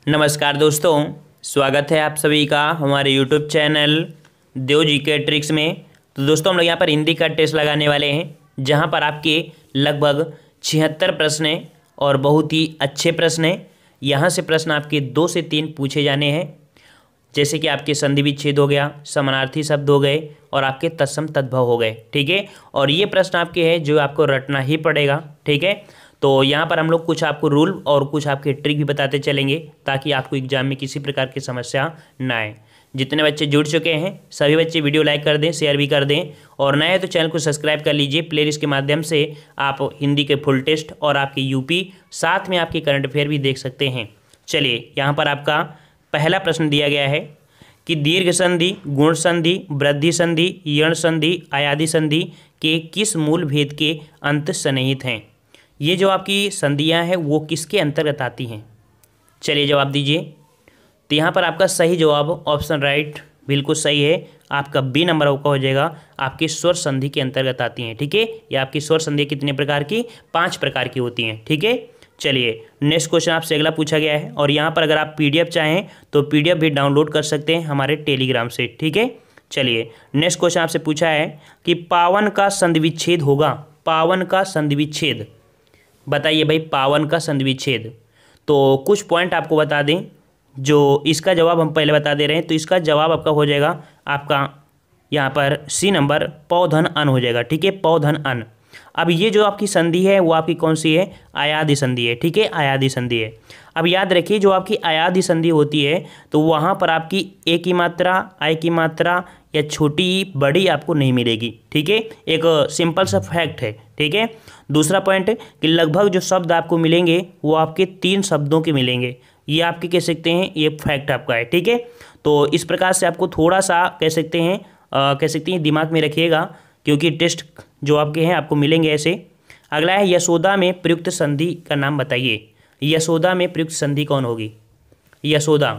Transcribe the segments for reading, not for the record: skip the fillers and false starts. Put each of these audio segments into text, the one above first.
नमस्कार दोस्तों, स्वागत है आप सभी का हमारे YouTube चैनल देव जीके ट्रिक्स में। तो दोस्तों, हम लोग यहाँ पर हिंदी का टेस्ट लगाने वाले हैं, जहाँ पर आपके लगभग 76 प्रश्न हैं और बहुत ही अच्छे प्रश्न हैं। यहाँ से प्रश्न आपके 2 से 3 पूछे जाने हैं, जैसे कि आपके संधि विच्छेद हो गया, समानार्थी शब्द हो गए और आपके तत्सम तद्भव हो गए। ठीक है, और ये प्रश्न आपके हैं जो आपको रटना ही पड़ेगा। ठीक है, तो यहाँ पर हम लोग कुछ आपको रूल और कुछ आपके ट्रिक भी बताते चलेंगे, ताकि आपको एग्जाम में किसी प्रकार की समस्या ना आए। जितने बच्चे जुड़ चुके हैं सभी बच्चे वीडियो लाइक कर दें, शेयर भी कर दें, और नए हैं तो चैनल को सब्सक्राइब कर लीजिए। प्लेलिस्ट के माध्यम से आप हिंदी के फुल टेस्ट और आपके यूपी साथ में आपके करंट अफेयर भी देख सकते हैं। चलिए, यहाँ पर आपका पहला प्रश्न दिया गया है कि दीर्घ संधि, गुण संधि, वृद्धि संधि, यण संधि, आयादी संधि के किस मूल भेद के अंत सन्निहित हैं। ये जो आपकी संधियां हैं वो किसके अंतर्गत आती हैं? चलिए जवाब दीजिए। तो यहाँ पर आपका सही जवाब ऑप्शन राइट बिल्कुल सही है। आपका बी नंबर आपका हो जाएगा, आपकी स्वर संधि के अंतर्गत आती हैं। ठीक है, या आपकी स्वर संधि कितने प्रकार की? 5 प्रकार की होती हैं। ठीक है, चलिए नेक्स्ट क्वेश्चन आपसे अगला पूछा गया है, और यहाँ पर अगर आप PDF चाहें तो PDF भी डाउनलोड कर सकते हैं हमारे टेलीग्राम से। ठीक है, चलिए नेक्स्ट क्वेश्चन आपसे पूछा है कि पावन का संधि विच्छेद होगा। पावन का संधि विच्छेद बताइए भाई, पावन का संधि विच्छेद। तो कुछ पॉइंट आपको बता दें, जो इसका जवाब हम पहले बता दे रहे हैं। तो इसका जवाब आपका हो जाएगा आपका यहाँ पर सी नंबर, पौधन अन हो जाएगा। ठीक है, पौधन अन। अब ये जो आपकी संधि है वो आपकी कौन सी है? आयादी संधि है। ठीक है, आयादी संधि है। अब याद रखिए, जो आपकी आयादी संधि होती है तो वहाँ पर आपकी ए की मात्रा, आई की मात्रा या छोटी बड़ी आपको नहीं मिलेगी। ठीक है, एक सिंपल सा फैक्ट है। ठीक है, दूसरा पॉइंट कि लगभग जो शब्द आपको मिलेंगे वो आपके 3 शब्दों के मिलेंगे। ये आपके कह सकते हैं, ये फैक्ट आपका है। ठीक है, तो इस प्रकार से आपको थोड़ा सा कह सकते हैं दिमाग में रखिएगा, क्योंकि टेस्ट जो आपके हैं आपको मिलेंगे ऐसे। अगला है यशोदा में प्रयुक्त संधि का नाम बताइए। यशोदा में प्रयुक्त संधि कौन होगी? यशोदा।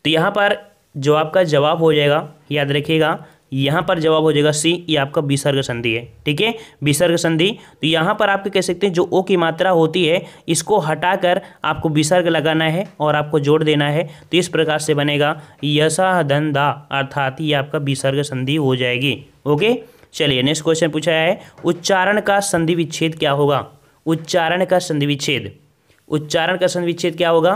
तो यहाँ पर जो आपका जवाब हो जाएगा, याद रखिएगा, यहाँ पर जवाब हो जाएगा सी। ये आपका विसर्ग संधि है। ठीक है, विसर्ग संधि। तो यहाँ पर आपके कह सकते हैं जो ओ की मात्रा होती है इसको हटाकर आपको विसर्ग लगाना है और आपको जोड़ देना है। तो इस प्रकार से बनेगा यशादंदा, अर्थात ये आपका विसर्ग संधि हो जाएगी। ओके, चलिए नेक्स्ट क्वेश्चन पूछा है, उच्चारण का संधि विच्छेद क्या होगा? उच्चारण का संधि विच्छेद, उच्चारण का संधि विच्छेद क्या होगा?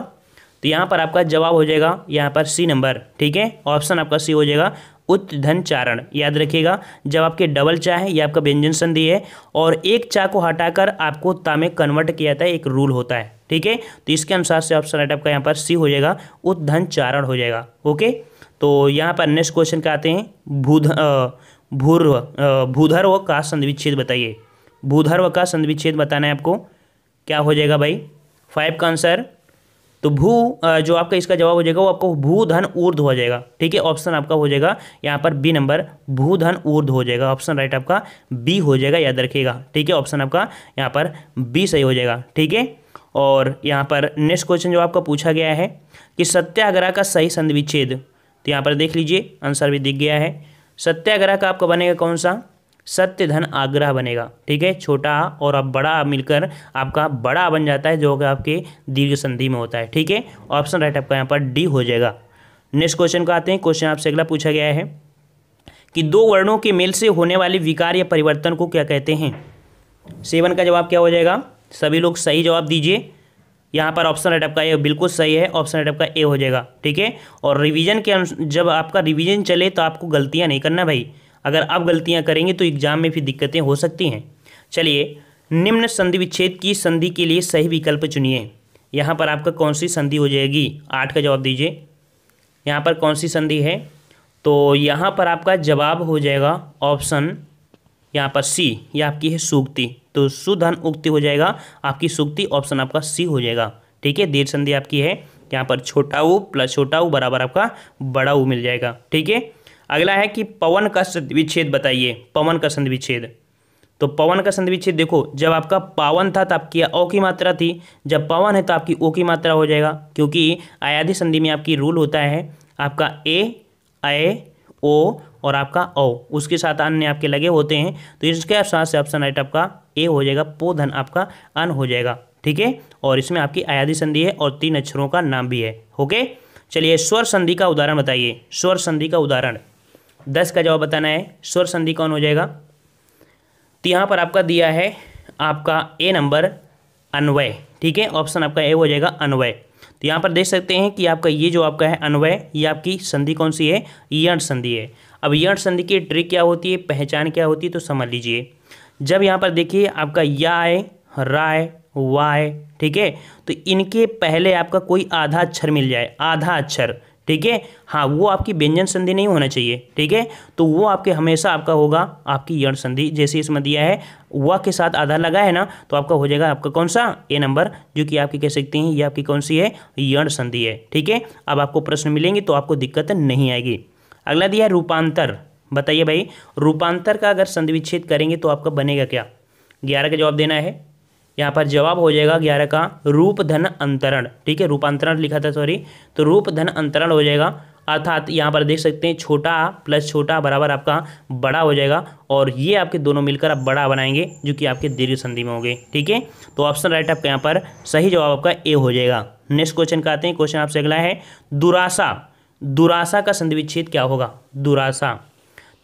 तो यहाँ पर आपका जवाब हो जाएगा यहाँ पर सी नंबर। ठीक है, ऑप्शन आपका सी हो जाएगा, उत्धन चारण। याद रखिएगा, जब आपके डबल चा है ये आपका व्यंजन संधि है, और एक चा को हटाकर आपको ता में कन्वर्ट किया जाता है, एक रूल होता है। ठीक है, तो इसके अनुसार से ऑप्शन राइट आपका यहाँ पर सी हो जाएगा, उत्धन चारण हो जाएगा। ओके, तो यहाँ पर नेक्स्ट क्वेश्चन का आते हैं, भूधर्व का संधि विच्छेद बताइए। भूधर्व का संधि विच्छेद बताना है आपको। क्या हो जाएगा भाई? 5 का आंसर। तो जो आपका इसका जवाब हो जाएगा वो आपको भूधन ऊर्ध्व हो जाएगा। ठीक है, ऑप्शन आपका हो जाएगा यहाँ पर बी नंबर, भूधन ऊर्ध्व हो जाएगा। ऑप्शन राइट आपका बी हो जाएगा, याद रखिएगा। ठीक है, ऑप्शन आपका यहाँ पर बी सही हो जाएगा। ठीक है, और यहाँ पर नेक्स्ट क्वेश्चन जो आपका पूछा गया है कि सत्याग्रह का सही संधि विच्छेद। तो यहाँ पर देख लीजिए, आंसर भी दिख गया है। सत्याग्रह का आपका बनेगा कौन सा? सत्य धन आग्रह बनेगा। ठीक है, छोटा और अब बड़ा मिलकर आपका बड़ा बन जाता है, जो कि आपके दीर्घ संधि में होता है। ठीक है, ऑप्शन राइट आपका यहाँ पर डी हो जाएगा। नेक्स्ट क्वेश्चन को आते हैं। क्वेश्चन आपसे अगला पूछा गया है कि 2 वर्णों के मेल से होने वाले विकार या परिवर्तन को क्या कहते हैं? 7 का जवाब क्या हो जाएगा? सभी लोग सही जवाब दीजिए। यहाँ पर ऑप्शन राइट आपका ए बिल्कुल सही है, ऑप्शन राइट आपका ए हो जाएगा। ठीक है, और रिवीजन के जब आपका रिवीजन चले तो आपको गलतियाँ नहीं करना भाई। अगर आप गलतियां करेंगे तो एग्जाम में फिर दिक्कतें हो सकती हैं। चलिए, निम्न संधि विच्छेद की संधि के लिए सही विकल्प चुनिए। यहाँ पर आपका कौन सी संधि हो जाएगी? 8 का जवाब दीजिए। यहाँ पर कौन सी संधि है? तो यहाँ पर आपका जवाब हो जाएगा ऑप्शन यहाँ पर सी। यह आपकी है सूक्ति। तो सुधन उक्ति हो जाएगा आपकी सूक्ति, ऑप्शन आपका सी हो जाएगा। ठीक है, दीर्घ संधि आपकी है, यहाँ पर छोटा ऊ प्लस छोटा ऊ बराबर आपका बड़ा ऊ मिल जाएगा। ठीक है, अगला है कि पवन का संधि विच्छेद बताइए। पवन का संधि विच्छेद। तो पवन का संधि विच्छेद देखो, जब आपका पावन था तो आपकी ओ की मात्रा थी, जब पवन है तो आपकी ओ की मात्रा हो जाएगा, क्योंकि आयादी संधि में आपकी रूल होता है आपका ए ओ और आपका ओ, उसके साथ अन्य आपके लगे होते हैं। तो इसके साथ से ऑप्शन राइट आपका ए हो जाएगा, पोधन आपका अन हो जाएगा। ठीक है, और इसमें आपकी अयादी संधि है और 3 अक्षरों का नाम भी है। ओके, चलिए स्वर संधि का उदाहरण बताइए। स्वर संधि का उदाहरण 10 का जवाब बताना है। स्वर संधि कौन हो जाएगा? तो यहाँ पर आपका दिया है आपका ए नंबर अन्वय, ठीक है, ऑप्शन आपका ए हो जाएगा अन्वय। तो यहाँ पर देख सकते हैं कि आपका ये जो आपका है अन्वय, ये आपकी संधि कौन सी है? यण संधि है। अब यण संधि की ट्रिक क्या होती है, पहचान क्या होती है, तो समझ लीजिए। जब यहाँ पर देखिए आपका या है, रा है, वाह है, ठीक है, तो इनके पहले आपका कोई आधा अक्षर मिल जाए, आधा अक्षर, ठीक है, हाँ, वो आपकी व्यंजन संधि नहीं होना चाहिए, ठीक है, तो वो आपके हमेशा आपका होगा आपकी यण संधि। जैसे इसमें दिया है व के साथ आधा लगा है ना, तो आपका हो जाएगा आपका कौन सा? ए नंबर, जो कि आपकी कह सकते हैं ये आपकी कौन सी है? यण संधि है, ठीक है। अब आपको प्रश्न मिलेंगे तो आपको दिक्कत नहीं आएगी। अगला दिया है रूपांतर। बताइए भाई, रूपांतर का अगर संधि विच्छेद करेंगे तो आपका बनेगा क्या? 11 का जवाब देना है। यहाँ पर जवाब हो जाएगा 11 का रूप धन अंतरण, ठीक है, रूपांतरण लिखा था सॉरी, तो रूप धन अंतरण हो जाएगा। अर्थात यहाँ पर देख सकते हैं छोटा प्लस छोटा बराबर आपका बड़ा हो जाएगा, और ये आपके दोनों मिलकर आप बड़ा बनाएंगे, जो कि आपके दीर्घ संधि में होंगे, ठीक है। तो ऑप्शन राइट आपका यहाँ पर सही जवाब आपका ए हो जाएगा। नेक्स्ट क्वेश्चन का आते हैं। क्वेश्चन आपसे अगला है दुरासा। दुरासा का संधि विच्छेद क्या होगा? दुरासा,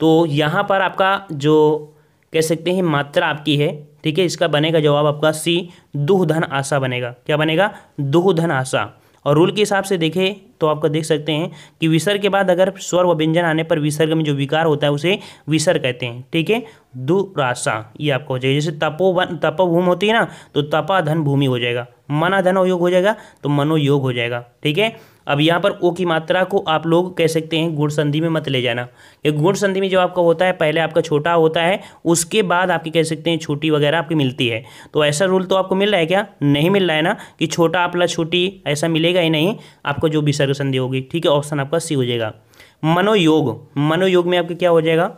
तो यहाँ पर आपका जो कह सकते हैं मात्रा आपकी है, ठीक है, इसका बनेगा जवाब आपका सी, दुह धन आशा बनेगा। क्या बनेगा? दुह धन आशा। और रूल के हिसाब से देखें तो आपको देख सकते हैं कि विसर्ग के बाद अगर स्वर व व्यंजन आने पर विसर्ग में जो विकार होता है उसे विसर्ग कहते हैं, ठीक है, दुराशा, ये आपको हो जाएगा। जैसे तपोवन तपोभूमि होती है ना, तो तपा धन भूमि हो जाएगा, मना धन योग हो जाएगा, तो मनोयोग हो जाएगा, ठीक है। अब यहाँ पर ओ की मात्रा को आप लोग कह सकते हैं गुण संधि में मत ले जाना। ये गुण संधि में जो आपका होता है पहले आपका छोटा होता है, उसके बाद आपकी कह सकते हैं छोटी वगैरह आपकी मिलती है। तो ऐसा रूल तो आपको मिल रहा है क्या? नहीं मिल रहा है ना, कि छोटा प्लस छोटी ऐसा मिलेगा ही नहीं आपको, जो विसर्ग संधि होगी, ठीक है, ऑप्शन आपका सी हो जाएगा। मनोयोग, मनोयोग में आपका क्या हो जाएगा?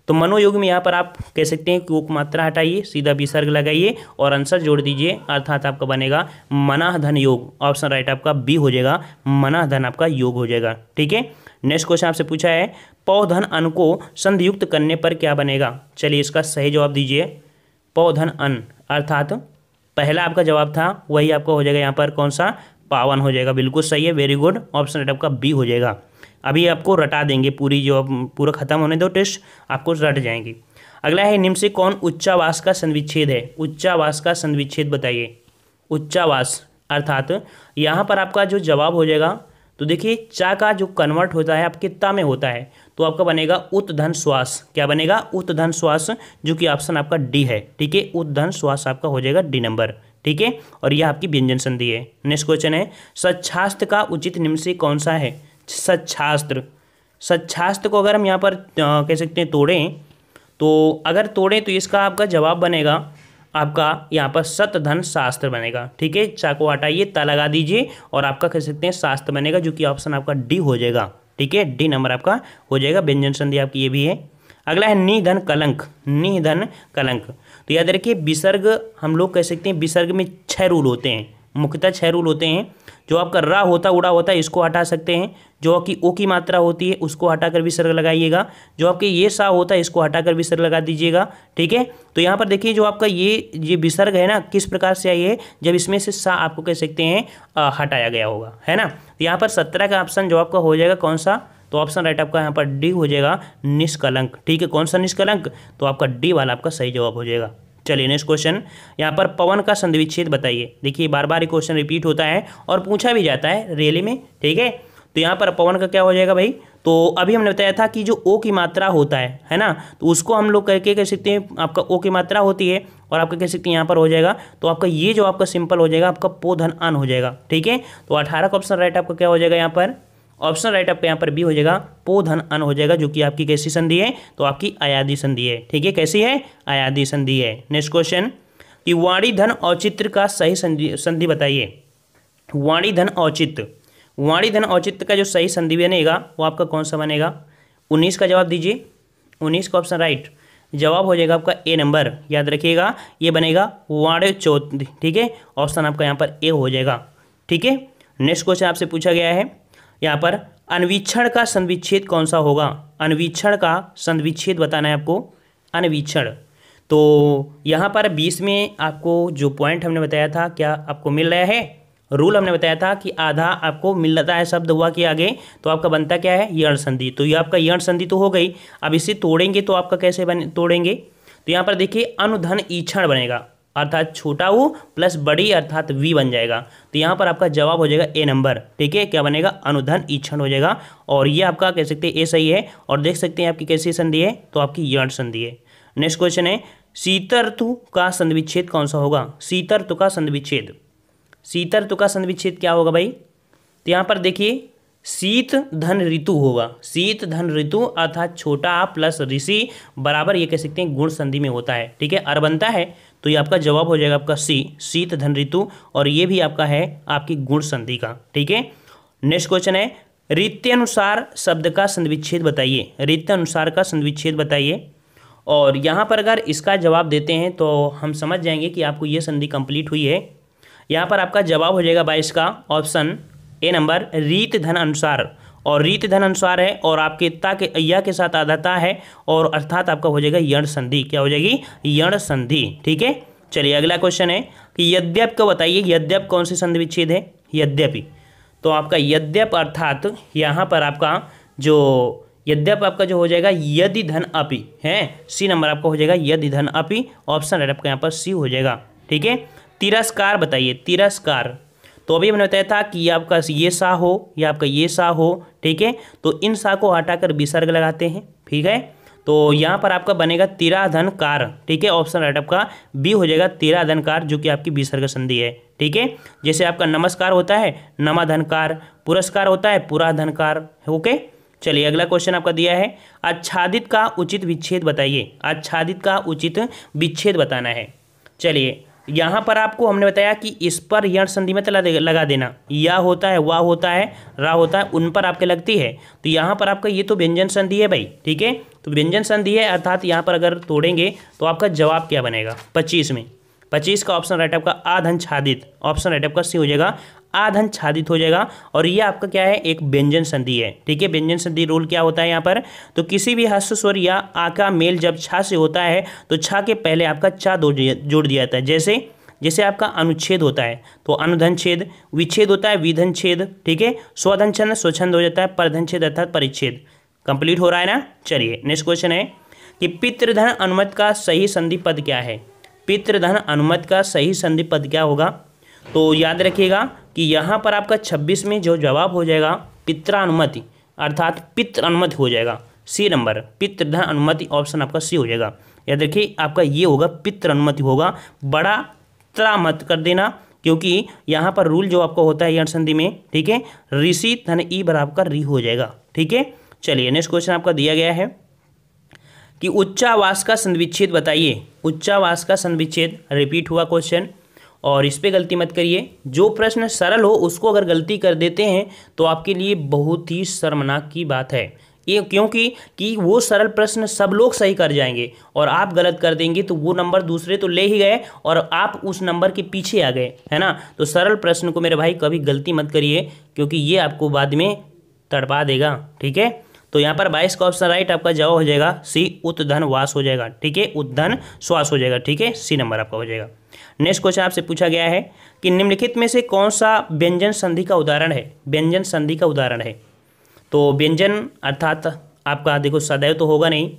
तो मनोयोग में यहाँ पर आप कह सकते हैं कि उपमात्रा हटाइए, सीधा विसर्ग लगाइए और आंसर जोड़ दीजिए, अर्थात आपका बनेगा मनाह धन योग। ऑप्शन राइट आपका बी हो जाएगा, मनाह धन आपका योग हो जाएगा, ठीक है। नेक्स्ट क्वेश्चन आपसे पूछा है पौधन अन को संधियुक्त करने पर क्या बनेगा? चलिए इसका सही जवाब दीजिए। पौधन अन अर्थात पहला आपका जवाब था वही आपका हो जाएगा यहाँ पर कौन सा? पावन हो जाएगा, बिल्कुल सही है, वेरी गुड, ऑप्शन राइट आपका बी हो जाएगा। अभी आपको रटा देंगे, पूरी जो पूरा खत्म होने दो टेस्ट, आपको रट जाएंगी। अगला है निम्न से कौन उच्चावास का संधिविच्छेद है? उच्चावास का संधिविच्छेद बताइए। उच्चावास अर्थात यहाँ पर आपका जो जवाब हो जाएगा, तो देखिए चा का जो कन्वर्ट होता है आपके ता में होता है, तो आपका बनेगा उत धन श्वास। क्या बनेगा? उत धन श्वास, जो कि ऑप्शन आपका डी है, ठीक है, उत धन श्वास आपका हो जाएगा डी नंबर, ठीक है, और यह आपकी व्यंजन संधि है। नेक्स्ट क्वेश्चन है सच्छास्त्र का उचित निम्न से कौन सा है? सच्छास्त्र, सच्छास्त्र को अगर हम यहाँ पर कह सकते हैं तोड़ें, तो अगर तोड़ें तो इसका आपका जवाब बनेगा आपका यहाँ पर सत धन शास्त्र बनेगा, ठीक है, चा को हटाइए, ता लगा दीजिए और आपका कह सकते हैं शास्त्र बनेगा, जो कि ऑप्शन आपका डी हो जाएगा, ठीक है, डी नंबर आपका हो जाएगा। व्यंजन संधि आपकी ये भी है। अगला है निधन कलंक। निधन कलंक, तो याद रखिए विसर्ग हम लोग कह सकते हैं विसर्ग में 6 रूल होते हैं, मुख्यतः 6 रूल होते हैं। जो आपका रा होता उड़ा होता है इसको हटा सकते हैं, जो आपकी ओ की मात्रा होती है उसको हटाकर विसर्ग लगाइएगा, जो आपके ये सा होता है इसको हटाकर विसर्ग लगा दीजिएगा, ठीक है। तो यहाँ पर देखिए जो आपका ये विसर्ग है ना, किस प्रकार से आई है, जब इसमें से सा आपको कह सकते हैं हटाया गया होगा, है ना। तो यहाँ पर 17 का ऑप्शन जो आपका हो जाएगा कौन सा? तो ऑप्शन राइट आपका यहाँ पर डी हो जाएगा, निष्कलंक, ठीक है। कौन सा निष्कलंक? तो आपका डी वाला आपका सही जवाब हो जाएगा। चलिए नेक्स्ट क्वेश्चन, यहाँ पर पवन का संधिविच्छेद बताइए। देखिए बार बार ये क्वेश्चन रिपीट होता है और पूछा भी जाता है रियली में, ठीक है। तो यहाँ पर पवन का क्या हो जाएगा भाई? तो अभी हमने बताया था कि जो ओ की मात्रा होता है ना, तो उसको हम लोग करके कह सकते हैं आपका ओ की मात्रा होती है और आपका कह सकते हैं यहाँ पर हो जाएगा, तो आपका ये जो आपका सिंपल हो जाएगा आपका पो धन अन हो जाएगा, ठीक है। तो 18 का ऑप्शन राइट आपका क्या हो जाएगा? यहाँ पर ऑप्शन राइट आपका यहाँ पर बी हो जाएगा, पो धन अन हो जाएगा, जो कि आपकी कैसी संधि है? तो आपकी अयादी संधि है, ठीक है। कैसी है? अयादी संधि है। नेक्स्ट क्वेश्चन कि वाणी धन औचित्य का सही संधि बताइए। वाणी धन औचित्य, वाणी धन औचित्य का जो सही संधि बनेगा वो आपका कौन सा बनेगा? 19 का जवाब दीजिए। 19 का ऑप्शन राइट जवाब हो जाएगा आपका ए नंबर, याद रखिएगा ये बनेगा वाण्य चौथ, ठीक है, ऑप्शन आपका यहाँ पर ए हो जाएगा, ठीक है। नेक्स्ट क्वेश्चन आपसे पूछा गया है यहाँ पर अन्वीक्षण का संधिविच्छेद कौन सा होगा? अन्वीक्षण का संधिविच्छेद बताना है आपको। अन्वीक्षण, तो यहाँ पर 20 में आपको जो पॉइंट हमने बताया था क्या आपको मिल रहा है, रूल हमने बताया था कि आधा आपको मिल रहा है शब्द हुआ के आगे, तो आपका बनता क्या है यण संधि। तो ये आपका यण संधि तो हो गई। अब इसे तोड़ेंगे तो आपका कैसे तोड़ेंगे, तो यहाँ पर देखिए अनुधन ईक्षण बनेगा, अर्थात छोटा ऊ प्लस बड़ी अर्थात वी बन जाएगा। तो यहाँ पर आपका जवाब हो जाएगा ए नंबर। ठीक है, क्या बनेगा अनुधन ईक्षण हो जाएगा। और ये आपका कह सकते हैं ए सही है। और देख सकते हैं आपकी कैसी संधि है, तो आपकी यण संधि है। नेक्स्ट क्वेश्चन है शीत ऋतु का संधि विच्छेद कौन सा होगा। शीत ऋतु का संधि विच्छेद, शीत ऋतु का संधि विच्छेद क्या होगा भाई, तो यहाँ पर देखिए शीत धन ऋतु होगा। शीत धन ऋतु अर्थात छोटा आ प्लस ऋषि बराबर ये कह सकते हैं गुण संधि में होता है। ठीक है, अर बनता है, तो ये आपका जवाब हो जाएगा आपका सी, शीत धन ऋतु। और ये भी आपका है आपकी गुण संधि का। ठीक है, नेक्स्ट क्वेश्चन है रीत्यनुसार शब्द का संधि विच्छेद बताइए। रीत्यनुसार का संधि विच्छेद बताइए। और यहाँ पर अगर इसका जवाब देते हैं तो हम समझ जाएंगे कि आपको ये संधि कंप्लीट हुई है। यहाँ पर आपका जवाब हो जाएगा 22 का ऑप्शन ए नंबर, रीत धन अनुसार। और रीत धन अनुसार है और आपके ता के या के साथ आधाता है, और अर्थात आपका हो जाएगा यण संधि। क्या हो जाएगी, यण संधि। ठीक है, चलिए अगला क्वेश्चन है कि यद्यप को बताइए। यद्यप कौन सी संधि विच्छेद है, यद्यपि। तो आपका यद्यप अर्थात यहाँ पर आपका जो यद्यप आपका जो हो जाएगा यदि धन अपि है, सी नंबर आपका हो जाएगा यदि धन अपि। ऑप्शन है आपका यहाँ पर सी हो जाएगा। ठीक है, तिरस्कार बताइए। तिरस्कार, तो अभी हमने बताया था कि आपका ये सा हो या आपका ये सा हो। ठीक है, तो इन सा को हटाकर विसर्ग लगाते हैं। ठीक है, तो यहाँ पर आपका बनेगा तिराधनकार। ठीक है, ऑप्शन राइट आपका बी हो जाएगा तिराधनकार, जो कि आपकी विसर्ग संधि है। ठीक है, जैसे आपका नमस्कार होता है नमाधनकार, पुरस्कार होता है पुराधनकार। ओके, चलिए अगला क्वेश्चन आपका दिया है आच्छादित का उचित विच्छेद बताइए। आच्छादित का उचित विच्छेद बताना है। चलिए यहाँ पर आपको हमने बताया कि इस पर यण संधि में लगा देना। या होता है, वाह होता है, रा होता है, उन पर आपके लगती है। तो यहाँ पर आपका ये तो व्यंजन संधि है भाई। ठीक है, तो व्यंजन संधि है, अर्थात यहाँ पर अगर तोड़ेंगे तो आपका जवाब क्या बनेगा 25 में। 25 का ऑप्शन राइट आपका आधन छादित। ऑप्शन राइट आपका सी हो जाएगा, आधन छादित हो जाएगा। और ये आपका क्या है, एक व्यंजन संधि है। ठीक है, व्यंजन संधि रूल क्या होता है यहाँ पर, तो किसी भी हस्व स्वर या आ का मेल जब छा से होता है तो छा के पहले आपका चा जोड़ दिया जाता है। जैसे आपका अनुच्छेद होता है तो अनुधन छेद, विच्छेद होता है विधन छेद। ठीक है, स्वधन छंद स्वच्छंद हो जाता है, परधन छेद अर्थात परिच्छेद। कंप्लीट हो रहा है ना। चलिए नेक्स्ट क्वेश्चन है कि पितृधन अनुमत का सही संधि पद क्या है। पितृधन अनुमत का सही संधि पद क्या होगा, तो याद रखिएगा कि यहाँ पर आपका 26 में जो जवाब हो जाएगा पित्रानुमति, अर्थात पितृ अनुमति हो जाएगा। सी नंबर, पितृधन अनुमति, ऑप्शन आपका सी हो जाएगा। याद रखिए आपका ये होगा पितृ अनुमति होगा, बड़ा त्रा मत कर देना, क्योंकि यहाँ पर रूल जो आपका होता है यण संधि में। ठीक है, ऋषि धन ई बराबर का री हो जाएगा। ठीक है, चलिए नेक्स्ट क्वेश्चन आपका दिया गया है कि उच्चावास का संधि विच्छेद बताइए। उच्चावास का संधि विच्छेद रिपीट हुआ क्वेश्चन, और इस पे गलती मत करिए। जो प्रश्न सरल हो उसको अगर गलती कर देते हैं तो आपके लिए बहुत ही शर्मनाक की बात है ये, क्योंकि वो सरल प्रश्न सब लोग सही कर जाएंगे और आप गलत कर देंगे तो वो नंबर दूसरे तो ले ही गए और आप उस नंबर के पीछे आ गए, है ना। तो सरल प्रश्न को मेरे भाई कभी गलती मत करिए, क्योंकि ये आपको बाद में तड़पा देगा। ठीक है, तो यहाँ पर 22 का ऑप्शन राइट आपका जवाब हो जाएगा सी, उद्धन वास हो जाएगा। ठीक है, उद्धन श्वास हो जाएगा। ठीक है, सी नंबर आपका हो जाएगा। नेक्स्ट क्वेश्चन आपसे पूछा गया है कि निम्नलिखित में से कौन सा व्यंजन संधि का उदाहरण है। व्यंजन संधि का उदाहरण है, तो व्यंजन अर्थात आपका देखो सदैव तो होगा नहीं।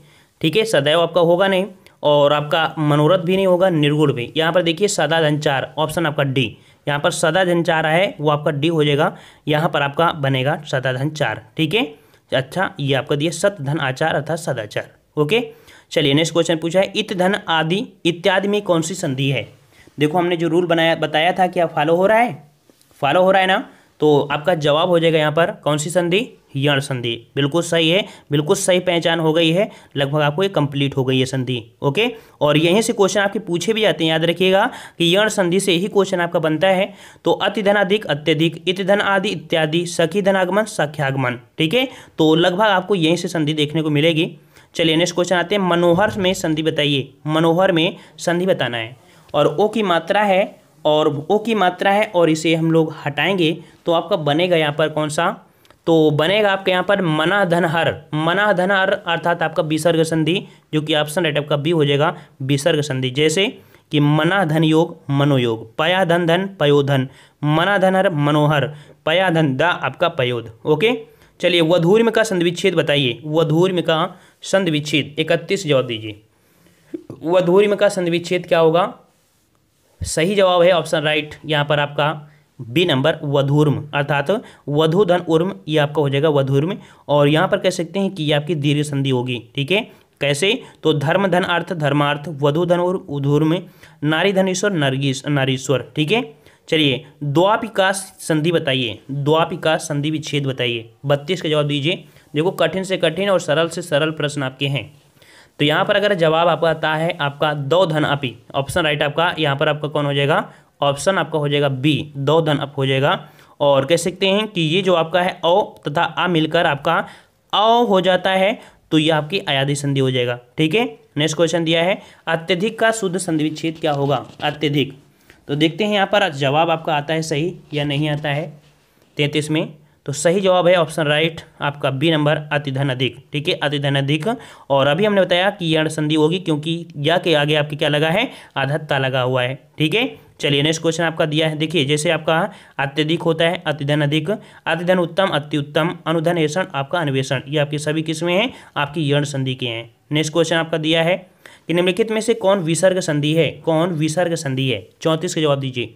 ठीक है, सदैव आपका होगा नहीं, और आपका मनोरथ भी नहीं होगा, निर्गुण भी। यहाँ पर देखिए सदा धन चार, ऑप्शन आपका डी। यहाँ पर सदा धन चार है वो आपका डी हो जाएगा। यहाँ पर आपका बनेगा सदा धन चार। ठीक है, अच्छा ये आपका दिया सत धन आचार अर्थात सदाचार। ओके, चलिए नेक्स्ट क्वेश्चन पूछा है इत धन आदि इत्यादि में कौन सी संधि है। देखो हमने जो रूल बताया था क्या फॉलो हो रहा है, फॉलो हो रहा है ना। तो आपका जवाब हो जाएगा यहाँ पर कौन सी संधि, यण संधि। बिल्कुल सही है, बिल्कुल सही पहचान हो गई है, लगभग आपको ये कंप्लीट हो गई है संधि। ओके, और यहीं से क्वेश्चन आपके पूछे भी जाते हैं, याद रखिएगा कि यण संधि से ही क्वेश्चन आपका बनता है। तो अतिधन अधिक अत्यधिक, इतधन आदि इत्यादि, सखी धनागमन सख्यागमन। ठीक है, तो लगभग आपको यहीं से संधि देखने को मिलेगी। चलिए नेक्स्ट क्वेश्चन आते हैं मनोहर में संधि बताइए। मनोहर में संधि बताना है, और ओ की मात्रा है, और ओ की मात्रा है और इसे हम लोग हटाएंगे तो आपका बनेगा यहाँ पर कौन सा, तो बनेगा आपके यहाँ पर मना धन हर। मना धन हर अर्थात आपका विसर्ग संधि, जो कि ऑप्शन राइट आपका बी हो जाएगा विसर्ग संधि। जैसे कि मना धन योग मनोयोग, पया धन धन पयोधन, मना धन हर मनोहर, पया धन दा आपका पयोध। ओके, चलिए वधूर्म का संधि विच्छेद बताइए। वधूर्म का संधि विच्छेद 31 जवाब दीजिए। वधूर्म का संधि विच्छेद क्या होगा? सही जवाब है ऑप्शन राइट यहाँ पर आपका बी नंबर वधूर्म, अर्थात वधु धन उर्म, ये आपका हो जाएगा वधूर्म। और यहाँ पर कह सकते हैं कि ये आपकी दीर्घ संधि होगी। ठीक है, कैसे? तो धर्म धन अर्थ धर्मार्थ, वधु धन और उधूर्म, नारी धन ईश्वर नरगिस नारीश्वर। ठीक है, चलिए द्वापिका संधि बताइए। द्वापिका संधि विच्छेद बताइए। 32 का जवाब दीजिए। देखो कठिन से कठिन और सरल से सरल प्रश्न आपके हैं। तो यहाँ पर अगर जवाब आपका आता है आपका दो धन अपी, ऑप्शन राइट आपका यहाँ पर आपका कौन हो जाएगा? ऑप्शन आपका हो जाएगा बी, दो धन अप हो जाएगा। और कह सकते हैं कि ये जो आपका है औ तथा आ मिलकर आपका औ हो जाता है, तो ये आपकी अयादी संधि हो जाएगा। ठीक है, नेक्स्ट क्वेश्चन दिया है अत्यधिक का शुद्ध संधि विच्छेद क्या होगा? अत्यधिक, तो देखते हैं यहाँ पर जवाब आपका आता है सही या नहीं आता है 33 में। तो सही जवाब है ऑप्शन राइट आपका बी नंबर अतिधन अधिक। ठीक है, अतिधन अधिक। और अभी हमने बताया कि यण संधि होगी क्योंकि या के आगे आपके क्या लगा है? आधत्ता लगा हुआ है। ठीक है, चलिए नेक्स्ट क्वेश्चन आपका दिया है। देखिए जैसे आपका अत्यधिक होता है अतिधन अधिक, अतिधन उत्तम अति उत्तम, अनुधन ऐषण आपका अन्वेषण, ये आपकी सभी किस्में हैं आपकी यण संधि के हैं। नेक्स्ट क्वेश्चन आपका दिया है कि निम्नलिखित में से कौन विसर्ग संधि है? कौन विसर्ग संधि है? 34 का जवाब दीजिए।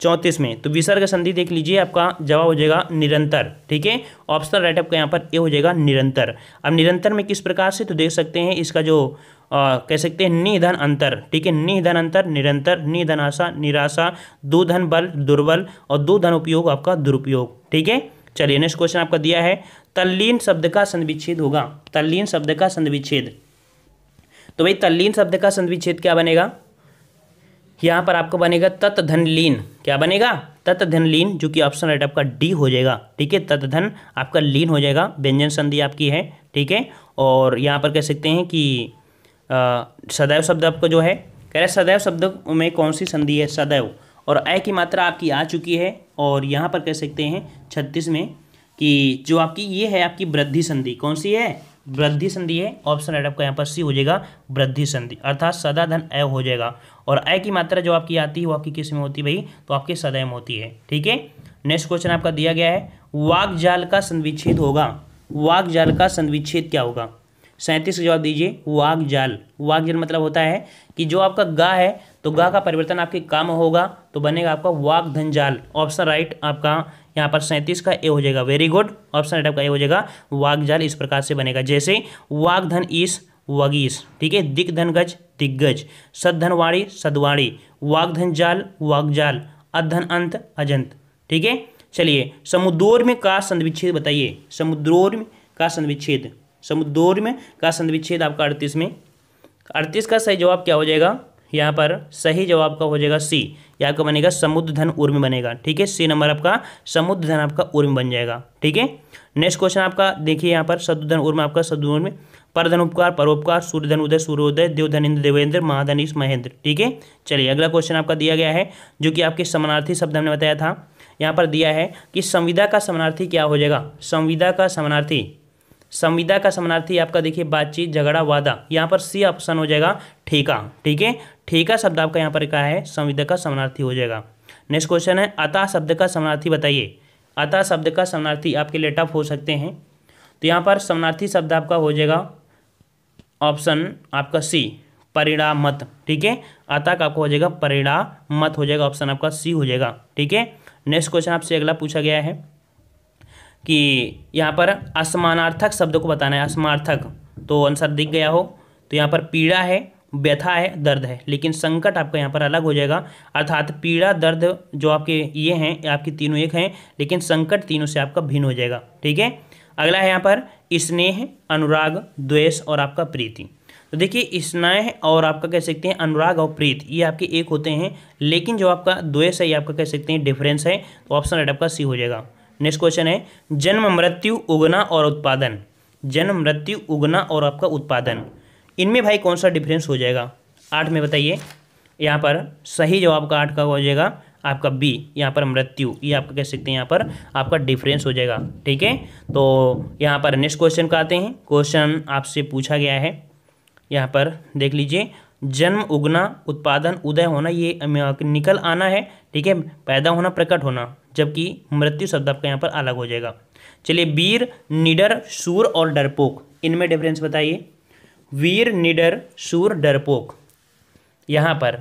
34 में तो विसर्ग संधि देख लीजिए, आपका जवाब हो जाएगा निरंतर। ठीक है, ऑप्शन राइट आपका यहाँ पर ए हो जाएगा निरंतर। अब निरंतर में किस प्रकार से? तो देख सकते हैं इसका जो कह सकते हैं निधन अंतर। ठीक है, निधन अंतर निरंतर, निधन आशा निराशा, दो धन बल दुर्बल और दो धन उपयोग आपका दुरुपयोग। ठीक है, चलिए नेक्स्ट क्वेश्चन आपका दिया है तल्लीन शब्द का संधि विच्छेद होगा। तल्लीन शब्द का संधि विच्छेद, तो भाई तल्लीन शब्द का संधि विच्छेद क्या बनेगा? यहाँ पर आपको बनेगा तत्धन लीन। क्या बनेगा? तत्धन लीन, जो कि ऑप्शन राइट आपका डी हो जाएगा। ठीक है, तत्धन आपका लीन हो जाएगा, व्यंजन संधि आपकी है। ठीक है, और यहाँ पर कह सकते हैं कि सदैव शब्द आपको जो है कह रहे सदैव शब्द में कौन सी संधि है? सदैव। और अ की मात्रा आपकी आ चुकी है। और यहाँ पर कह सकते हैं 36 में कि जो आपकी ये है आपकी वृद्धि संधि। कौन सी है? वृद्धि संधि है। ऑप्शन राइट आपका यहाँ पर सी हो जाएगा वृद्धि संधि, अर्थात सदा धन अ हो जाएगा। और अ की मात्रा जो आपकी आती है वो आपकी किस में होती है भाई? तो आपके सदैव में होती है। ठीक है, नेक्स्ट क्वेश्चन आपका दिया गया है वाक्जाल का संधि विच्छेद होगा। वाक्जाल का संधि विच्छेद क्या होगा? 37 का जवाब दीजिए। वाक्जाल, वाक्जाल मतलब होता है कि जो आपका गा है तो गा का परिवर्तन आपके काम होगा, तो बनेगा आपका वाक धनजाल। ऑप्शन राइट आपका यहाँ पर 37 का ए हो जाएगा। वेरी गुड, ऑप्शन राइट आपका ए हो जाएगा वाकजाल। इस प्रकार से बनेगा जैसे वाक धन ईश वगीस। ठीक है, दिक धन गज दिग्गज, सद धन वाणी सदवाणी, वाक धन जाल वाकजाल, अधन अंत अजंत। ठीक है, चलिए समुद्रोर्म का संधि विच्छेद बताइए। समुद्रोर्म का संधि विच्छेद, समुद्रोर्म का संधि विच्छेद आपका 38 में। 38 का सही जवाब क्या हो जाएगा? यहाँ पर सही जवाब का हो जाएगा सी, यहाँ का बनेगा समुद्र धन उर्म बनेगा। ठीक है, सी नंबर आपका समुद्र धन आपका उर्म बन जाएगा। ठीक है, नेक्स्ट क्वेश्चन आपका देखिए यहाँ पर समुद्र धन उर्म आपका समुद्र उर्म, परधन उपकार परोपकार, सूर्यधन उदय सूर्योदय, देवधन इंद्र देवेंद्र, महाधन ईश महेंद्र। ठीक है, चलिए अगला क्वेश्चन आपका दिया गया है जो कि आपके समानार्थी शब्द हमने बताया था। यहाँ पर दिया है कि संविदा का समानार्थी क्या हो जाएगा? संविदा का समानार्थी, संविदा का समानार्थी आपका देखिए बातचीत झगड़ा वादा, यहाँ पर सी ऑप्शन हो जाएगा ठेका। ठीक है, ठेका शब्द आपका यहाँ पर क्या है? संविदा का समानार्थी हो जाएगा। नेक्स्ट क्वेश्चन है अतः शब्द का समानार्थी बताइए। अतः शब्द का समानार्थी आपके लिए टफ हो सकते हैं, तो यहाँ पर समानार्थी शब्द आपका हो जाएगा ऑप्शन आपका सी परिणामत। ठीक है, अतः का आपको हो जाएगा परिणामत हो जाएगा, ऑप्शन आपका सी हो जाएगा। ठीक है, नेक्स्ट क्वेश्चन आपसे अगला पूछा गया है कि यहाँ पर असमानार्थक शब्द को बताना है। असमानार्थक, तो आंसर दिख गया हो तो यहाँ पर पीड़ा है, व्यथा है, दर्द है, लेकिन संकट आपका यहाँ पर अलग हो जाएगा। अर्थात पीड़ा दर्द जो आपके ये हैं आपकी तीनों एक हैं, लेकिन संकट तीनों से आपका भिन्न हो जाएगा। ठीक है, अगला है यहाँ पर स्नेह अनुराग द्वेष और आपका प्रीति। तो देखिए स्नेह और आपका कह सकते हैं अनुराग और प्रीत ये आपके एक होते हैं, लेकिन जो आपका द्वेष है ये आपका कह सकते हैं डिफरेंस है, तो ऑप्शन राइट आपका सी हो जाएगा। नेक्स्ट क्वेश्चन है जन्म मृत्यु उगना और उत्पादन। जन्म मृत्यु उगना और आपका उत्पादन, इनमें भाई कौन सा डिफरेंस हो जाएगा? 8 में बताइए। यहाँ पर सही जवाब का 8 का हो जाएगा आपका बी यहाँ पर मृत्यु, ये आपका कह सकते हैं यहाँ पर आपका डिफरेंस हो जाएगा। ठीक है, तो यहाँ पर नेक्स्ट क्वेश्चन का आते हैं। क्वेश्चन आपसे पूछा गया है, यहाँ पर देख लीजिए, जन्म, उगना, उत्पादन, उदय होना, ये निकल आना है। ठीक है, पैदा होना, प्रकट होना, जबकि मृत्यु शब्द आपका यहाँ पर अलग हो जाएगा। चलिए, वीर, निडर, शूर और डरपोक, इनमें डिफरेंस बताइए। वीर, निडर, शूर, डरपोक, यहाँ पर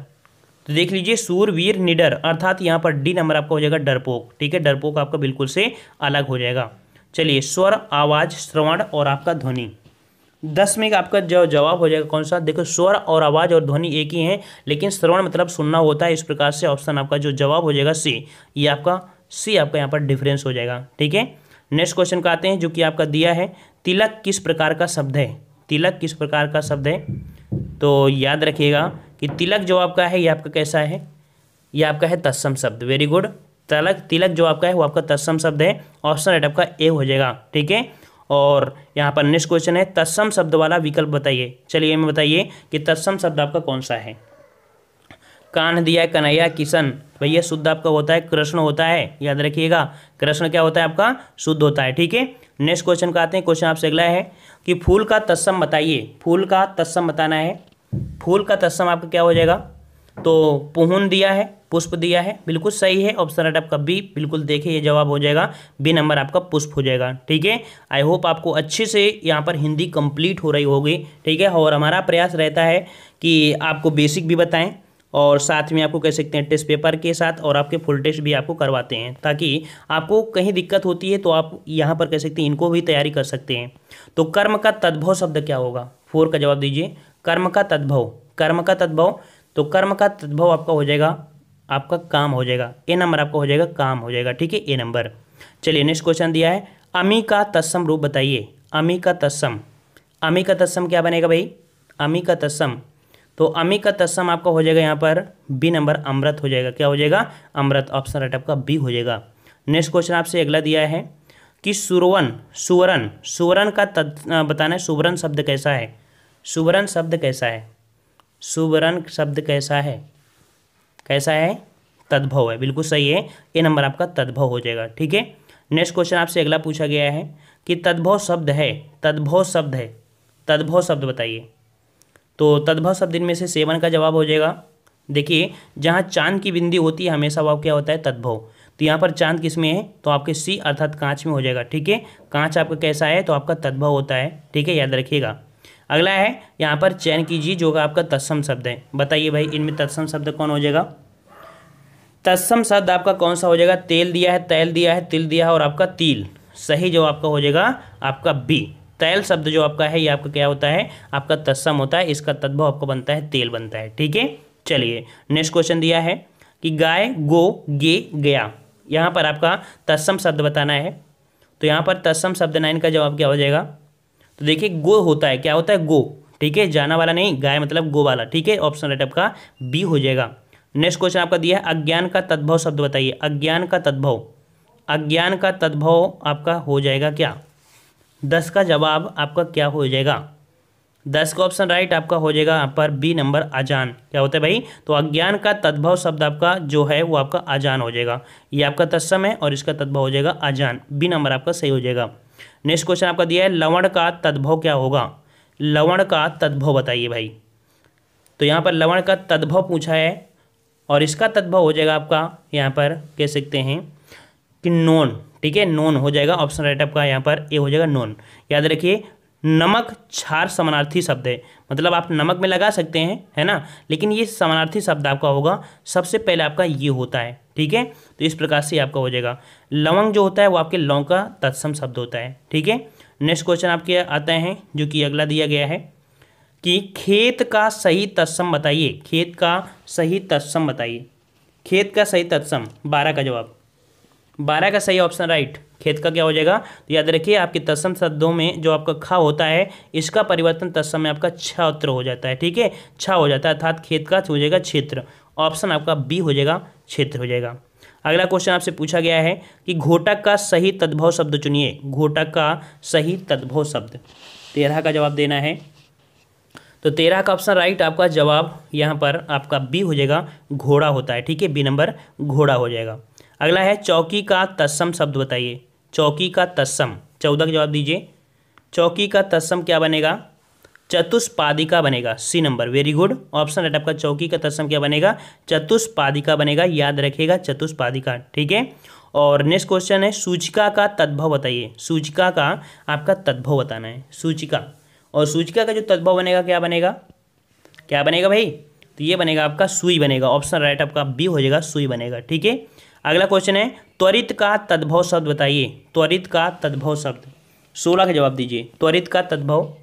तो देख लीजिए, सूर, वीर, निडर, अर्थात यहाँ पर डी नंबर आपका हो जाएगा डरपोक। ठीक है, डरपोक आपका बिल्कुल से अलग हो जाएगा। चलिए, स्वर, आवाज, श्रवण और आपका ध्वनि, 10 में आपका जो जवाब हो जाएगा कौन सा? देखो, स्वर और आवाज और ध्वनि एक ही हैं, लेकिन श्रवण मतलब सुनना होता है। इस प्रकार से ऑप्शन आपका जो जवाब हो जाएगा सी, ये आपका सी आपका यहाँ पर डिफरेंस हो जाएगा। ठीक है, नेक्स्ट क्वेश्चन का आते हैं, जो कि आपका दिया है, तिलक किस प्रकार का शब्द है? तिलक किस प्रकार का शब्द है? तो याद रखिएगा कि तिलक जो आपका है ये आपका कैसा है? ये आपका है तत्सम शब्द। वेरी गुड, तिलक जो आपका है वो आपका तत्सम शब्द है। ऑप्शन राइट आपका ए हो जाएगा। ठीक है, और यहाँ पर नेक्स्ट क्वेश्चन है, तत्सम शब्द वाला विकल्प बताइए। चलिए हमें बताइए कि तत्सम शब्द आपका कौन सा है? कान्ह दिया है, कन्हैया, किशन, भैया शुद्ध आपका होता है कृष्ण होता है, याद रखिएगा, कृष्ण क्या होता है आपका? शुद्ध होता है। ठीक है, नेक्स्ट क्वेश्चन का आते हैं। क्वेश्चन आपसे अगला है कि फूल का तत्सम बताइए। फूल का तत्सम बताना है। फूल का तत्सम आपका क्या हो जाएगा? तो पुहुन दिया है, पुष्प दिया है, बिल्कुल सही है। ऑप्शन राइट आपका बी, बिल्कुल देखिए ये जवाब हो जाएगा, बी नंबर आपका पुष्प हो जाएगा। ठीक है, आई होप आपको अच्छे से यहाँ पर हिंदी कंप्लीट हो रही होगी। ठीक है, और हमारा प्रयास रहता है कि आपको बेसिक भी बताएं और साथ में आपको कह सकते हैं टेस्ट पेपर के साथ और आपके फुल टेस्ट भी आपको करवाते हैं, ताकि आपको कहीं दिक्कत होती है तो आप यहाँ पर कह सकते हैं इनको भी तैयारी कर सकते हैं। तो कर्म का तद्भव शब्द क्या होगा? 4 का जवाब दीजिए। कर्म का तद्भव, कर्म का तद्भव, तो कर्म का तद्भव आपका हो जाएगा आपका काम हो जाएगा। ए नंबर आपका हो जाएगा काम हो जाएगा। ठीक है, ए नंबर। चलिए नेक्स्ट क्वेश्चन दिया है, अमी का तत्सम रूप बताइए। अमी का तत्सम, अमी का तत्सम क्या बनेगा भाई? अमी का तत्सम, तो अमी का तत्सम आपका हो जाएगा यहाँ पर बी नंबर अमृत हो जाएगा। क्या हो जाएगा? अमृत। ऑप्शन राइट आपका बी हो जाएगा। नेक्स्ट क्वेश्चन आपसे अगला दिया है कि सुरवन, सुवरन, सुवरन का बताना है। सुवरन शब्द कैसा है? सुवरन शब्द कैसा है? सुवरन शब्द कैसा है? कैसा है? तद्भव है, बिल्कुल सही है। ए नंबर आपका तद्भव हो जाएगा। ठीक है, नेक्स्ट क्वेश्चन आपसे अगला पूछा गया है कि तद्भव शब्द है, तद्भव शब्द है, तद्भव शब्द बताइए। तो तद्भव शब्द इनमें से 7 का जवाब हो जाएगा। देखिए, जहाँ चांद की बिंदी होती है हमेशा वो क्या होता है? तद्भव। तो यहाँ पर चांद किस में है? तो आपके सी अर्थात कांच में हो जाएगा। ठीक है, कांच आपका कैसा है? तो आपका तद्भव होता है। ठीक है, याद रखिएगा। अगला है, यहाँ पर चयन कीजिए जो आपका तत्सम शब्द है। बताइए भाई, इनमें तत्सम शब्द कौन हो जाएगा? तत्सम शब्द आपका कौन सा हो जाएगा? तेल दिया है, तैल दिया है, तिल दिया है और आपका तिल। सही जो आपका हो जाएगा आपका बी। तैल शब्द जो आपका है ये आपका क्या होता है? आपका तत्सम होता है, इसका तद्भव आपको बनता है तेल बनता है। ठीक है, चलिए नेक्स्ट क्वेश्चन दिया है कि गाय, गो, गे, गया, यहाँ पर आपका तत्सम शब्द बताना है। तो यहाँ पर तत्सम शब्द 9 का जवाब क्या हो जाएगा? तो देखिए, गो होता है, क्या होता है? गो। ठीक है, जाना वाला नहीं, गाय मतलब गो वाला। ठीक है, ऑप्शन राइट आपका बी हो जाएगा। नेक्स्ट क्वेश्चन आपका दिया है, अज्ञान का तद्भव शब्द बताइए। अज्ञान का तद्भव, अज्ञान का तद्भव आपका हो जाएगा क्या? 10 का जवाब आपका क्या हो जाएगा? 10 का ऑप्शन राइट आपका हो जाएगा यहाँ पर बी नंबर अजान। क्या होता है भाई? तो अज्ञान का तद्भव शब्द आपका जो है वो आपका अजान हो जाएगा। ये आपका तत्सम है और इसका तद्भव हो जाएगा अजान। बी नंबर आपका सही हो जाएगा। नेक्स्ट क्वेश्चन आपका दिया है, लवण का तद्भव क्या होगा? लवण का तद्भव बताइए भाई। तो यहाँ पर लवण का तद्भव पूछा है और इसका तद्भव हो जाएगा आपका यहाँ पर कह सकते हैं कि नोन। ठीक है, नोन हो जाएगा। ऑप्शन राइट आपका यहाँ पर ए हो जाएगा, नोन। याद रखिए, नमक क्षार समानार्थी शब्द है, मतलब आप नमक में लगा सकते हैं, है ना, लेकिन ये समानार्थी शब्द आपका होगा, सबसे पहले आपका ये होता है। ठीक है, तो इस प्रकार से आपका हो जाएगा। लवंग जो होता है वो आपके लौंग का तत्सम शब्द होता है। ठीक है, नेक्स्ट क्वेश्चन आपके आते हैं जो कि अगला दिया गया है कि खेत का सही तत्सम बताइए। खेत का सही तत्सम बताइए। खेत का सही तत्सम 12 का जवाब, 12 का सही ऑप्शन राइट। खेत का क्या हो जाएगा? तो याद रखिए, आपके तत्सम शब्दों में जो आपका खा होता है इसका परिवर्तन तत्सम में आपका छात्र हो जाता है। ठीक है, छा हो जाता है, अर्थात खेत का हो जाएगा क्षेत्र। ऑप्शन आपका बी हो जाएगा, क्षेत्र हो जाएगा। अगला क्वेश्चन आपसे पूछा गया है कि घोटक का सही तद्भव शब्द चुनिए। घोटक का सही तद्भव शब्द 13 का जवाब देना है। तो 13 का ऑप्शन राइट आपका जवाब यहाँ पर आपका बी हो जाएगा, घोड़ा होता है। ठीक है, बी नंबर घोड़ा हो जाएगा। अगला है चौकी का तत्सम शब्द बताइए। चौकी का तत्सम, 14 का जवाब दीजिए। चौकी का तत्सम क्या बनेगा? चतुष्पादिका बनेगा, C number, very good. Option right आपका चौकी का तत्सम क्या बनेगा? चतुष्पादिका बनेगा, याद रखिएगा चतुष्पादिका। ठीक है, और नेक्स्ट क्वेश्चन है सूचिका का तद्भव बताइए। सूचिका का आपका तद्भव बताना है, सूचिका। और सूचिका का जो तद्भव बनेगा क्या बनेगा? क्या बनेगा भाई? तो ये बनेगा आपका सुई बनेगा। ऑप्शन राइट आपका बी हो जाएगा, सुई बनेगा। ठीक है, अगला क्वेश्चन है त्वरित का तद्भव शब्द बताइए। त्वरित का तद्भव शब्द, 16 का जवाब दीजिए। त्वरित का तद्भव,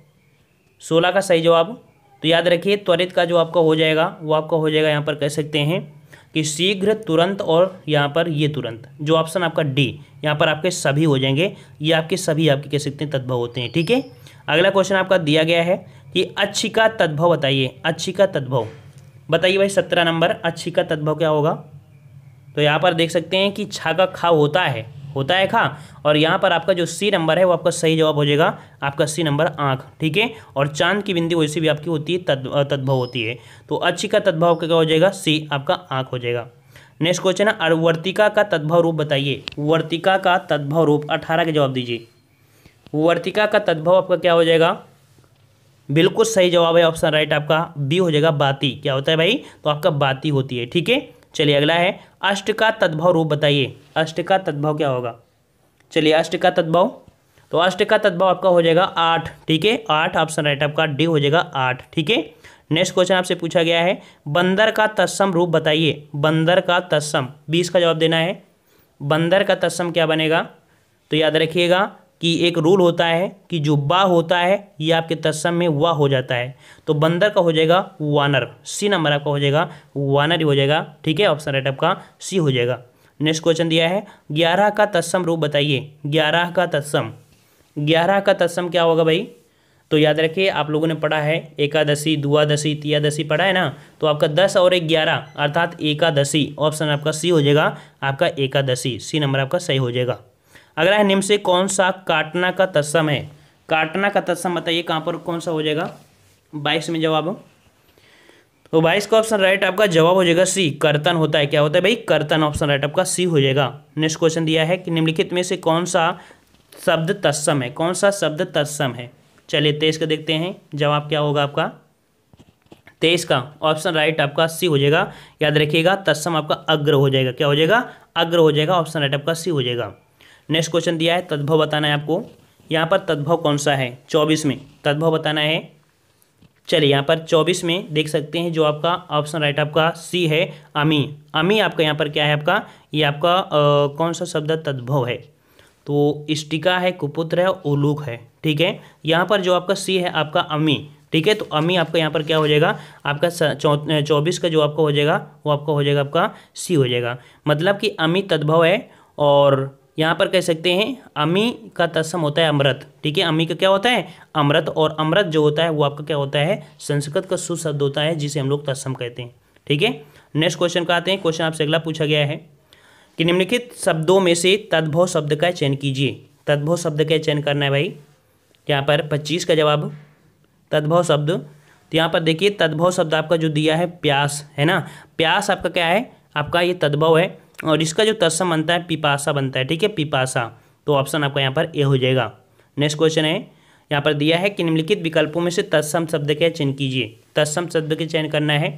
16 का सही जवाब। तो याद रखिए त्वरित का जो आपका हो जाएगा वो आपका हो जाएगा, यहाँ पर कह सकते हैं कि शीघ्र, तुरंत, और यहाँ पर ये तुरंत। जो ऑप्शन आपका डी, यहाँ पर आपके सभी हो जाएंगे। ये आपके सभी आपके कह सकते हैं तद्भव होते हैं। ठीक है, अगला क्वेश्चन आपका दिया गया है कि अच्छी का तद्भव बताइए। अच्छी का तद्भव बताइए भाई, 17 नंबर। अच्छी का तद्भव क्या होगा? तो यहाँ पर देख सकते हैं कि छा का खा होता है खा, और यहाँ पर आपका जो सी नंबर है वो आपका सही जवाब हो जाएगा, आपका सी नंबर आँख। ठीक है, और चांद की बिंदी वैसे भी आपकी होती है, तद्भव होती है। तो अच्छी का तद्भव क्या हो जाएगा? सी, आपका आँख हो जाएगा। नेक्स्ट क्वेश्चन है वर्तिका का तद्भव रूप बताइए। वर्तिका का तद्भव रूप, 18 का जवाब दीजिए। वर्तिका का तद्भव आपका क्या हो जाएगा? बिल्कुल सही जवाब है, ऑप्शन राइट आपका बी हो जाएगा, बाती। क्या होता है भाई? तो आपका बाती होती है। ठीक है, चलिए अगला है अष्ट का तद्भव रूप बताइए। अष्ट का तद्भव क्या होगा? चलिए अष्ट का तद्भव, तो अष्ट का तद्भव आपका हो जाएगा 8। ठीक है, 8, ऑप्शन राइट आपका डी हो जाएगा 8। ठीक है, नेक्स्ट क्वेश्चन आपसे पूछा गया है बंदर का तत्सम रूप बताइए। बंदर का तत्सम, 20 का जवाब देना है। बंदर का तत्सम क्या बनेगा? तो याद रखिएगा कि एक रूल होता है कि जो बा होता है ये आपके तत्सम में वा हो जाता है। तो बंदर का हो जाएगा वानर, सी नंबर आपका हो जाएगा, वानर ही हो जाएगा। ठीक है, ऑप्शन राइट आपका सी हो जाएगा। नेक्स्ट क्वेश्चन दिया है 11 का तत्सम रूप बताइए। 11 का तत्सम, 11 का तत्सम क्या होगा भाई? तो याद रखिए आप लोगों ने पढ़ा है एकादशी, द्वादशी, तियादशी पढ़ा है ना। तो आपका 10 और 11 अर्थात एकादशी, ऑप्शन आपका सी हो जाएगा, आपका एकादशी, सी नंबर आपका सही हो जाएगा। अगला है निम्न से कौन सा काटना का तत्सम है? काटना का तत्सम बताइए, कहाँ पर कौन सा हो जाएगा? 22 में जवाब। तो 22 का ऑप्शन राइट आपका जवाब हो जाएगा सी, कर्तन होता है। क्या होता है भाई? कर्तन, ऑप्शन राइट आपका सी हो जाएगा। नेक्स्ट क्वेश्चन दिया है कि निम्नलिखित में से कौन सा शब्द तत्सम है? कौन सा शब्द तत्सम है? चलिए 23 का देखते हैं, जवाब क्या होगा आपका? 23 का ऑप्शन राइट आपका सी हो जाएगा। याद रखिएगा तत्सम आपका अग्र हो जाएगा। क्या हो जाएगा? अग्र हो जाएगा, ऑप्शन राइट आपका सी हो जाएगा। नेक्स्ट क्वेश्चन दिया है तद्भव बताना है आपको। यहाँ पर तद्भव कौन सा है? 24 में तद्भव बताना है। चलिए यहाँ पर 24 में देख सकते हैं जो आपका ऑप्शन राइट आपका सी है, अमी। अमी आपका यहाँ पर क्या है आपका? ये आपका कौन सा शब्द तद्भव है? तो इष्टिका है, कुपुत्र है, उलूक है। ठीक है, यहाँ पर जो आपका सी है आपका अमी। ठीक है, तो अमी आपका यहाँ पर क्या हो जाएगा? आपका 24 का जो आपका हो जाएगा वो आपका हो जाएगा आपका सी हो जाएगा। मतलब कि अमी तद्भव है, और यहाँ पर कह सकते हैं अमी का तत्सम होता है अमृत। ठीक है, अमी का क्या होता है? अमृत, और अमृत जो होता है वो आपका क्या होता है? संस्कृत का सुशब्द होता है जिसे हम लोग तत्सम कहते हैं। ठीक है, नेक्स्ट क्वेश्चन का आते हैं। क्वेश्चन आपसे अगला पूछा गया है कि निम्नलिखित शब्दों में से तद्भव शब्द का चयन कीजिए। तद्भव शब्द का चयन करना है भाई। यहाँ पर 25 का जवाब तद्भव शब्द। तो यहाँ पर देखिए तद्भव शब्द आपका जो दिया है प्यास है ना। प्यास आपका क्या है? आपका ये तद्भव है, और इसका जो तत्सम बनता है पिपासा बनता है। ठीक है, पिपासा। तो ऑप्शन आपका यहाँ पर ए हो जाएगा। नेक्स्ट क्वेश्चन है, यहाँ पर दिया है कि निम्नलिखित विकल्पों में से तत्सम शब्द का चयन कीजिए। तत्सम शब्द के चयन करना है।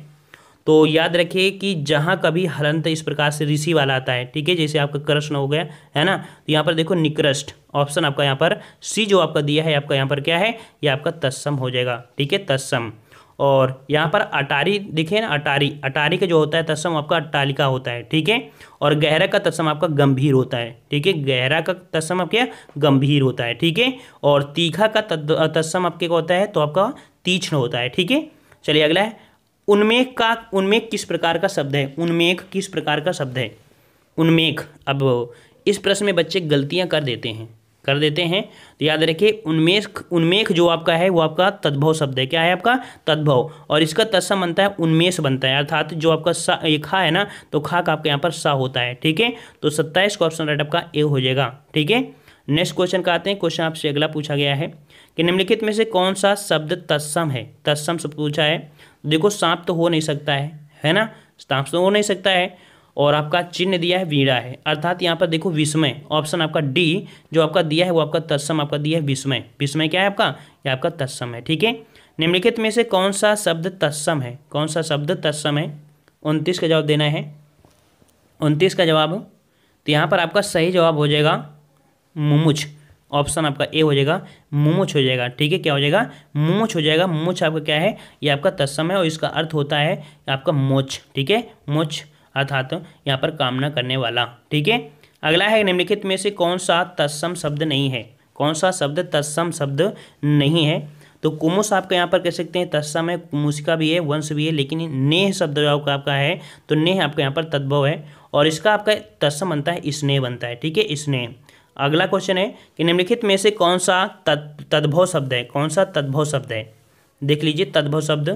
तो याद रखिए कि जहाँ कभी हलंत इस प्रकार से ऋषि वाला आता है, ठीक है, जैसे आपका कृष्ण हो गया है ना, तो यहाँ पर देखो निकृष्ट, ऑप्शन आपका यहाँ पर सी जो आपका दिया है आपका यहाँ पर क्या है? ये आपका तत्सम हो जाएगा। ठीक है, तत्सम। और यहाँ पर अटारी देखिए ना, अटारी, अटारी का जो होता है तत्सम आपका अट्टालिका होता है। ठीक है, और गहरा का तत्सम आपका गंभीर होता है। ठीक है, गहरा का तत्सम आपका गंभीर होता है। ठीक है, और तीखा का तत्सम आपके क्या होता है? तो आपका तीक्ष्ण होता है। ठीक है, चलिए अगला है उन्मेख का। उन्मेख किस प्रकार का शब्द है? उन्मेख किस प्रकार का शब्द है? उन्मेख। अब इस प्रश्न में बच्चे गलतियाँ कर देते हैं, तो याद रखिए उन्मेख जो आपका है वो आपका तद्भव शब्द है। क्या है आपका? तद्भव, और इसका तत्सम बनता है उन्मेष बनता है, अर्थात जो आपका सा ये खा है ना, तो खा का आपके यहाँ पर सा होता है। ठीक है, तो 27 का ऑप्शन राइट आपका ए हो जाएगा। ठीक है, नेक्स्ट क्वेश्चन का आते हैं। क्वेश्चन आपसे अगला पूछा गया है कि निम्नलिखित में से कौन सा शब्द तत्सम है। तत्सम से पूछा है। देखो सांप तो हो नहीं सकता है ना, सांप तो हो नहीं सकता है। और आपका चिन्ह दिया है वीणा है, अर्थात यहाँ पर देखो विस्मय, ऑप्शन आपका डी जो आपका दिया है वो आपका तत्सम आपका दिया है विस्मय। विस्मय क्या है आपका, ये आपका तत्सम है। ठीक है, निम्नलिखित में से कौन सा शब्द तत्सम है, कौन सा शब्द तत्सम है। 29 का जवाब देना है, 29 का जवाब। तो यहाँ पर आपका सही जवाब हो जाएगा मुमुच, ऑप्शन आपका ए हो जाएगा, मुमुच हो जाएगा। ठीक है, क्या हो जाएगा, मुमुच हो जाएगा। मुमुच आपका क्या है, ये आपका तत्सम है और इसका अर्थ होता है आपका मोच। ठीक है, मोच अर्थात यहाँ पर कामना करने वाला। ठीक है, अगला है निम्नलिखित में से कौन सा तत्सम शब्द नहीं है, कौन सा शब्द तत्सम शब्द नहीं है। तो कुमुस आपका यहाँ पर कह सकते हैं तत्सम है, कुमुसिका भी है, वंश भी है, लेकिन नेह शब्द जो आपका है तो नेह आपका यहाँ पर तद्भव है और इसका आपका तत्सम बनता है स्नेह बनता है। ठीक है, स्नेह। अगला क्वेश्चन है कि निम्नलिखित में से कौन सा तद्भव शब्द है, कौन सा तद्भव शब्द है। देख लीजिए तद्भव शब्द,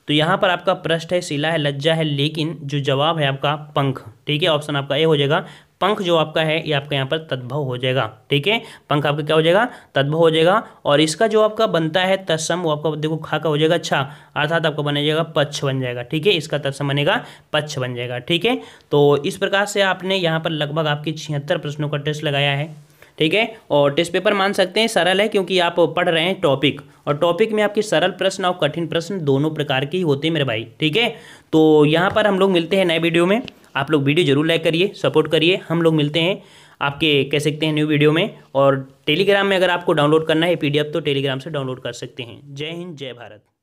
तो यहाँ पर आपका पृष्ठ है, शिला है, लज्जा है, लेकिन जो जवाब है आपका पंख। ठीक है, ऑप्शन आपका ए हो जाएगा। पंख जो आपका है ये आपका यहाँ पर तद्भव हो जाएगा। ठीक है, पंख आपका क्या हो जाएगा, तद्भव हो जाएगा। और इसका जो आपका बनता है तत्सम वो आपका देखो खा का हो जाएगा अच्छा, अर्थात आपका बन जाएगा पक्ष बन जाएगा। ठीक है, इसका तत्सम बनेगा पक्ष बन जाएगा। ठीक है, तो इस प्रकार से आपने यहाँ पर लगभग आपके 76 प्रश्नों का टेस्ट लगाया है। ठीक है, और टेस्ट पेपर मान सकते हैं सरल है क्योंकि आप पढ़ रहे हैं टॉपिक, और टॉपिक में आपके सरल प्रश्न और कठिन प्रश्न दोनों प्रकार के ही होते हैं मेरे भाई। ठीक है, तो यहाँ पर हम लोग मिलते हैं नए वीडियो में। आप लोग वीडियो जरूर लाइक करिए, सपोर्ट करिए। हम लोग मिलते हैं आपके कह सकते हैं न्यू वीडियो में। और टेलीग्राम में अगर आपको डाउनलोड करना है PDF तो टेलीग्राम से डाउनलोड कर सकते हैं। जय हिंद, जय भारत।